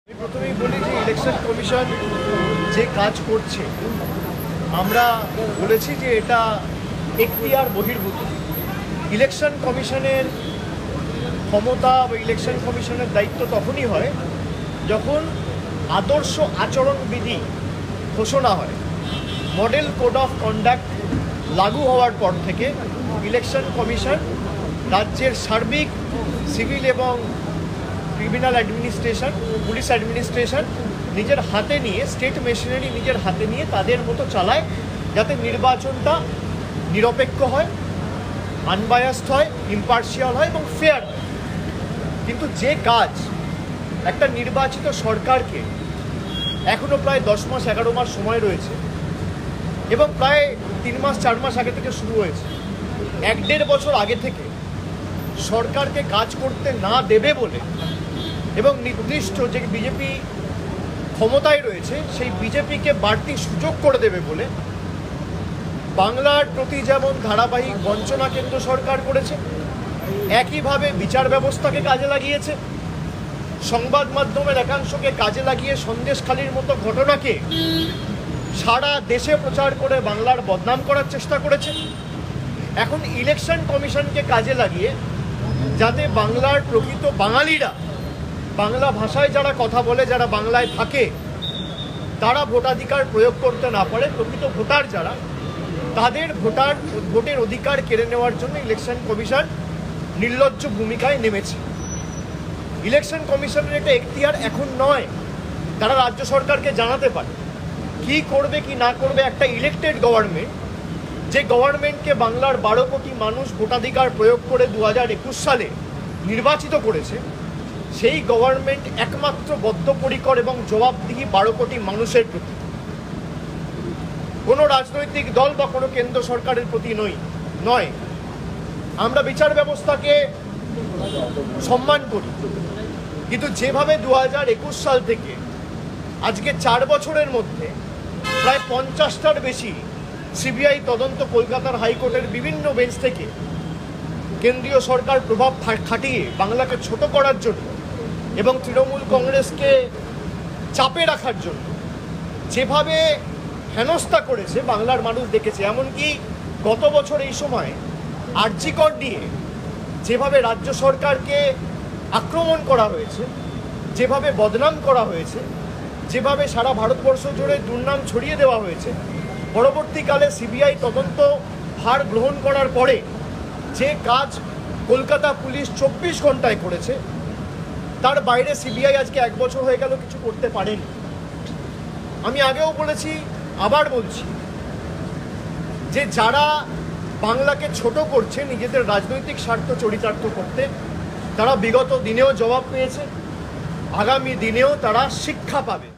প্রথমেই বলি যে ইলেকশন কমিশন যে কাজ করছে আমরা বলেছি যে এটা এখতিয়ার বহির্ভূত। ইলেকশন কমিশনের ক্ষমতা বা ইলেকশন কমিশনের দায়িত্ব তখনই হয় যখন আদর্শ আচরণবিধি ঘোষণা হয়। মডেল কোড অফ কন্ডাক্ট লাগু হওয়ার পর থেকে ইলেকশন কমিশন রাজ্যের সার্বিক সিভিল এবং ক্রিমিনাল অ্যাডমিনিস্ট্রেশন, পুলিশ অ্যাডমিনিস্ট্রেশন নিজের হাতে নিয়ে, স্টেট মেশিনারি নিজের হাতে নিয়ে তাদের মতো চালায়, যাতে নির্বাচনটা নিরপেক্ষ হয়, আনবায়াসড হয়, ইম্পার্শিয়াল হয় এবং ফেয়ার হয়। কিন্তু যে কাজ একটা নির্বাচিত সরকারকে এখনও প্রায় 10 মাস 11 মাস সময় রয়েছে এবং প্রায় 3 মাস 4 মাস আগে থেকে শুরু হয়েছে, 1-1.5 বছর আগে থেকে সরকারকে কাজ করতে না দেবে বলে এবং নির্দিষ্ট যে বিজেপি ক্ষমতায় রয়েছে সেই বিজেপিকে বাড়তি সুযোগ করে দেবে বলে বাংলার প্রতি যেমন ধারাবাহিক বঞ্চনা কেন্দ্র সরকার করেছে, একইভাবে বিচার ব্যবস্থাকে কাজে লাগিয়েছে, সংবাদ মাধ্যমের একাংশকে কাজে লাগিয়ে সন্দেশখালির মতো ঘটনাকে সারা দেশে প্রচার করে বাংলার বদনাম করার চেষ্টা করেছে। এখন ইলেকশন কমিশনকে কাজে লাগিয়ে যাতে বাংলার প্রকৃত বাঙালিরা, বাংলা ভাষায় যারা কথা বলে, যারা বাংলায় থাকে, তারা ভোটাধিকার প্রয়োগ করতে না পারে, প্রকৃত ভোটার যারা, তাদের ভোটের অধিকার কেড়ে নেওয়ার জন্য ইলেকশন কমিশন নির্লজ্জ ভূমিকায় নেমেছে। ইলেকশন কমিশনের এটা এখতিয়ার এখন নয়, তারা রাজ্য সরকারকে জানাতে পারে কি করবে কি না করবে। একটা ইলেক্টেড গভর্নমেন্ট, যে গভর্নমেন্টকে বাংলার 12 কোটি মানুষ ভোটাধিকার প্রয়োগ করে 2021 সালে নির্বাচিত করেছে, সেই গভর্নমেন্ট একমাত্র বদ্ধপরিকর এবং জবাবদিহি 12 কোটি মানুষের প্রতি, কোনো রাজনৈতিক দল বা কোনো কেন্দ্র সরকারের প্রতি নয়। আমরা বিচার ব্যবস্থাকে সম্মান করি, কিন্তু যেভাবে 2021 সাল থেকে আজকে 4 বছরের মধ্যে প্রায় 50টার বেশি সিবিআই তদন্ত কলকাতার হাইকোর্টের বিভিন্ন বেঞ্চ থেকে কেন্দ্রীয় সরকার প্রভাব খাটিয়ে বাংলাকে ছোট করার জন্য এবং তৃণমূল কংগ্রেসকে চাপে রাখার জন্য যেভাবে হেনস্থা করেছে বাংলার মানুষ দেখেছে। এমনকি গত বছর এই সময় আরজি কর নিয়ে যেভাবে রাজ্য সরকারকে আক্রমণ করা হয়েছে, যেভাবে বদনাম করা হয়েছে, যেভাবে সারা ভারতবর্ষ জুড়ে দুর্নাম ছড়িয়ে দেওয়া হয়েছে, পরবর্তীকালে সিবিআই তদন্ত ভার গ্রহণ করার পরে যে কাজ কলকাতা পুলিশ 24 ঘন্টায় করেছে, তার বাইরে সিবিআই আজকে 1 বছর হয়ে গেল কিছু করতে পারেনি। আমি আগেও বলেছি, আবার বলছি, যে যারা বাংলাকে ছোট করছে নিজেদের রাজনৈতিক স্বার্থ চরিতার্থ করতে, তারা বিগত দিনেও জবাব পেয়েছে, আগামী দিনেও তারা শিক্ষা পাবে।